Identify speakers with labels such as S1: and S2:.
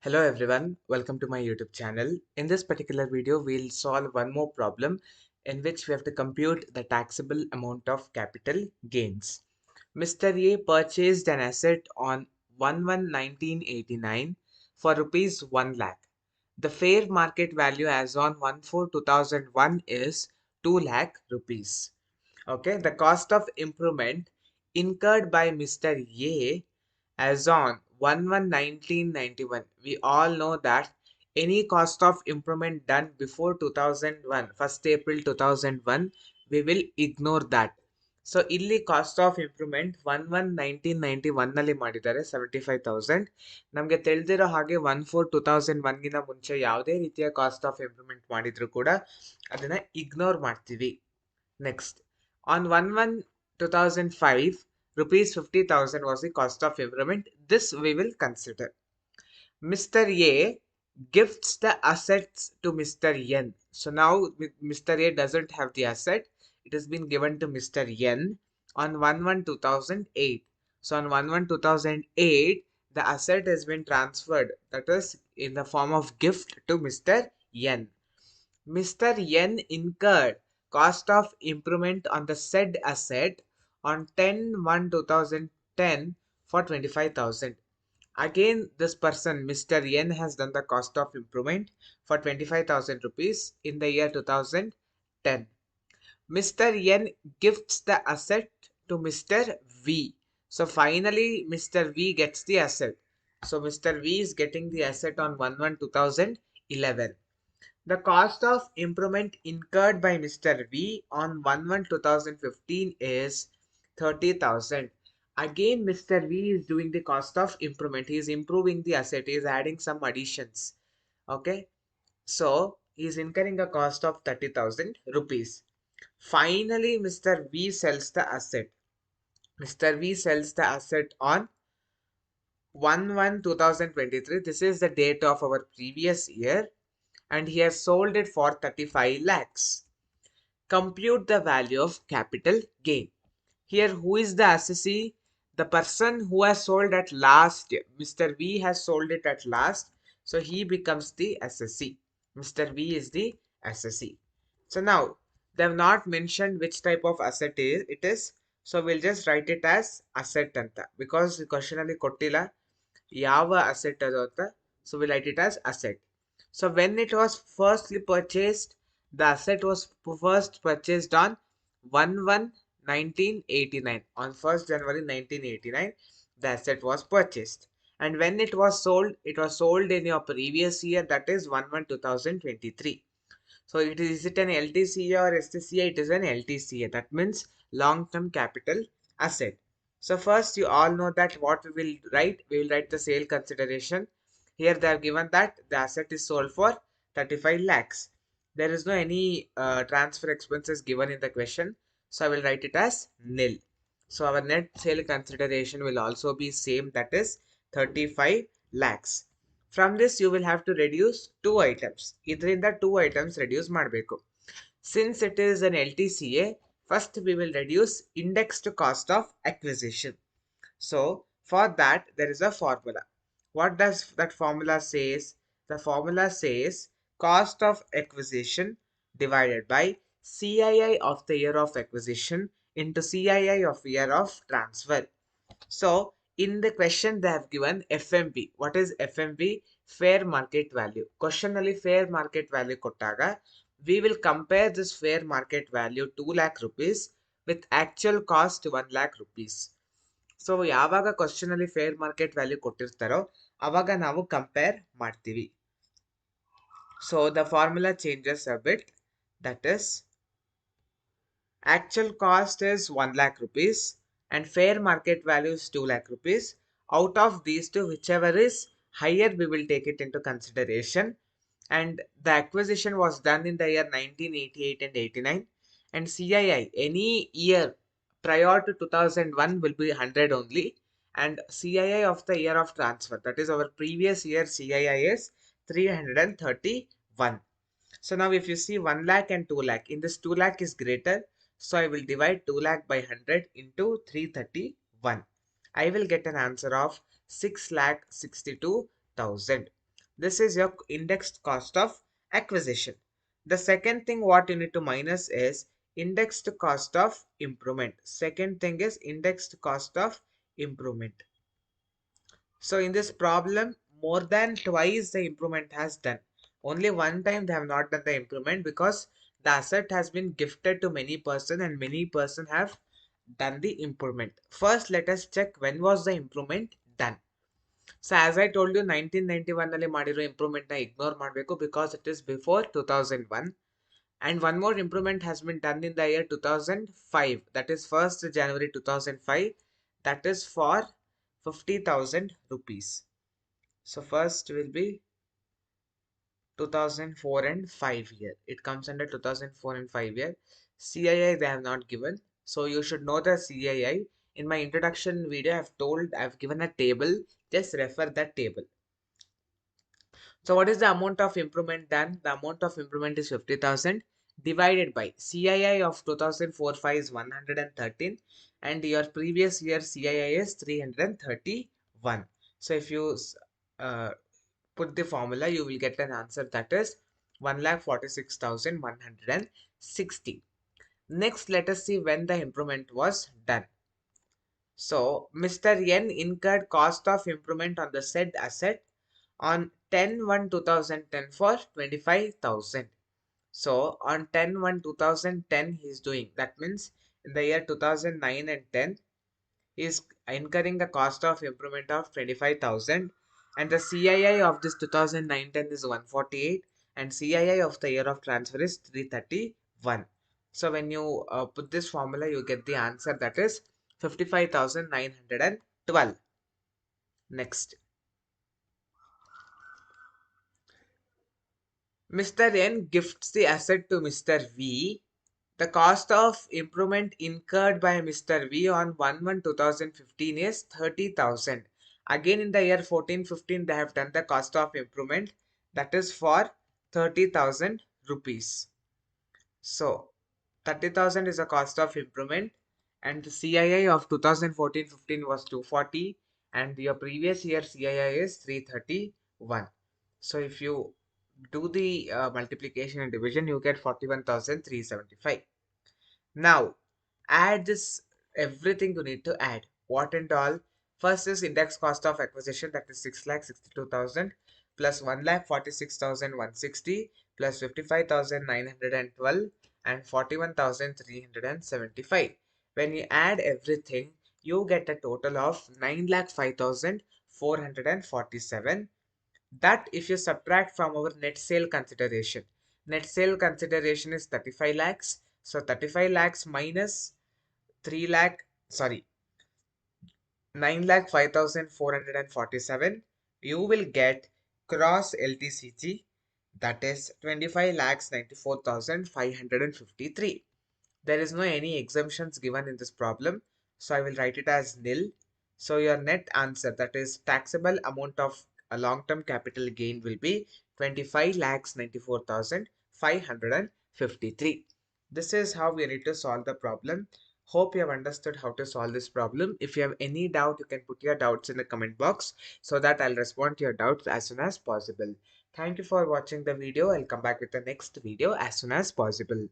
S1: Hello everyone, welcome to my YouTube channel. In this particular video, we'll solve one more problem in which we have to compute the taxable amount of capital gains. Mr. A purchased an asset on 1/1/1989 for rupees 1 lakh. The fair market value as on 1/4/2001 is 2 lakh rupees. Okay, the cost of improvement incurred by Mr. A as on 1/1/1991. We all know that any cost of improvement done before 2001, 1st April 2001, we will ignore that. So ಇಲ್ಲಿ cost of improvement 1/1/1991 ನಲ್ಲಿ ಮಾಡಿದ್ದಾರೆ 75,000. ನಮಗೆ ತಿಳಿದಿರೋ ಹಾಗೆ 1/4/2001 ಗಿಂತ ಮುಂಚೆ ಯಾವುದೇ ರೀತಿಯ cost of improvement ಮಾಡಿದ್ರು ಕೂಡ ಅದನ್ನ ಇಗ್ನೋರ್ ಮಾಡ್ತೀವಿ. Next, on 1/1/2005, rupees 50,000 was the cost of improvement. This we will consider. Mr. A gifts the assets to Mr. N. So now Mr. A doesn't have the asset. It has been given to Mr. N on 1/1/2008. So on 1/1/2008, the asset has been transferred. That is in the form of gift to Mr. N. Mr. N incurred cost of improvement on the said asset on 10/1/2010 for 25,000. Again, this person, Mr. N, has done the cost of improvement for 25,000 rupees in the year 2010. Mr. N gifts the asset to Mr. V. So finally, Mr. V gets the asset. So Mr. V is getting the asset on 1/1/2011. The cost of improvement incurred by Mr. V on 1/1/2015 is 30,000. Again, Mr. V is doing the cost of improvement. He is improving the asset. He is adding some additions. Okay. So he is incurring a cost of 30,000 rupees. Finally, Mr. V sells the asset. Mr. V sells the asset on 1/1/2023. This is the date of our previous year. And he has sold it for 35 lakhs. Compute the value of capital gain. Here, who is the assessee? The person who has sold at last. Mr. V has sold it at last. So he becomes the assessee. Mr. V is the assessee. So now, they have not mentioned which type of asset it is. So we'll just write it as asset anta. Because the question ali kottila yava asset adu anta. So we'll write it as asset. So when it was firstly purchased, the asset was first purchased on 1/1/1989. On 1st January 1989, the asset was purchased. And when it was sold in your previous year, that is 1/1/2023. So is it an LTCA or STCA? It is an LTCA. That means long-term capital asset. So first you all know that what we will write. We will write the sale consideration. Here they have given that the asset is sold for 35 lakhs. There is no any transfer expenses given in the question. So I will write it as nil. So our net sale consideration will also be same, that is 35 lakhs. From this you will have to reduce two items. ಇದರಿಂದ two items reduce ಮಾಡಬೇಕು. Since it is an LTCA, first we will reduce indexed cost of acquisition. So for that there is a formula. What does that formula says? The formula says cost of acquisition divided by CII of the year of acquisition into CII of year of transfer. So in the question they have given FMV. What is FMV? Fair market value. Question ali fair market value kottaga, we will compare this fair market value 2 lakh rupees with actual cost 1 lakh rupees. So ಯಾವಾಗ question ಅಲ್ಲಿ fair market value ಕೊಟ್ಟಿರ್ತಾರೋ ಅವಾಗ ನಾವು compare ಮಾಡ್ತೀವಿ. So the formula changes a bit. That is actual cost is 1 lakh rupees and fair market value is 2 lakh rupees. Out of these two, whichever is higher, we will take it into consideration. And the acquisition was done in the year 1988 and 89. And CII, any year prior to 2001 will be 100 only. And CII of the year of transfer, that is our previous year CII, is 331. So now if you see 1 lakh and 2 lakh, in this 2 lakh is greater. So I will divide 2 lakh by 100 into 331. I will get an answer of 6,62,000. This is your indexed cost of acquisition. The second thing what you need to minus is indexed cost of improvement. Second thing is indexed cost of improvement. So in this problem, more than twice the improvement has done. Only one time they have not done the improvement because the asset has been gifted to many person and many person have done the improvement. First, let us check when was the improvement done. So as I told you, 1991 ನಲ್ಲಿ ಮಾಡಿರೋ improvement na ignore ಮಾಡಬೇಕು because it is before 2001. And one more improvement has been done in the year 2005. That is 1st January 2005. That is for 50,000 rupees. So first will be 2004 and 5 year. It comes under 2004 and 5 year. CII they have not given. So you should know the CII. In my introduction video, I've given a table. Just refer that table. So what is the amount of improvement done? The amount of improvement is 50,000 divided by CII of 2004-5 is 113 and your previous year CII is 331. So if you uh, put the formula, you will get an answer that is 1,46,160. Next, let us see when the improvement was done. So Mr. N incurred cost of improvement on the said asset on 10/1/2010 for 25,000. So on 10/1/2010 he is doing. That means in the year 2009 and 10 he is incurring the cost of improvement of 25,000 and the CII of this 2009-10 is 148 and CII of the year of transfer is 331. So when you put this formula you get the answer that is 55,912. Next. Mr. N gifts the asset to Mr. V. The cost of improvement incurred by Mr. V on 1/1/2015 is 30,000. Again in the year 14-15 they have done the cost of improvement that is for 30,000 rupees. So 30,000 is the cost of improvement and the CII of 2014-15 was 240 and your previous year CII is 331. So if you do the multiplication and division, you get 41,375. Now, add this everything you need to add. What and all? First is index cost of acquisition that is 6,62,000 plus 1,46,160 plus 55,912 and 41,375. When you add everything, you get a total of 9,05,447. That if you subtract from our net sale consideration is 35 lakhs. So 35 lakhs minus 3 lakh, sorry, 9,05,447, you will get cross LTCG that is 25 lakhs 94,553. There is no any exemptions given in this problem, so I will write it as nil. So your net answer that is taxable amount of a long-term capital gain will be 25 lakhs 94,553. This is how we need to solve the problem. Hope you have understood how to solve this problem. If you have any doubt, you can put your doubts in the comment box so that I'll respond to your doubts as soon as possible. Thank you for watching the video. I'll come back with the next video as soon as possible.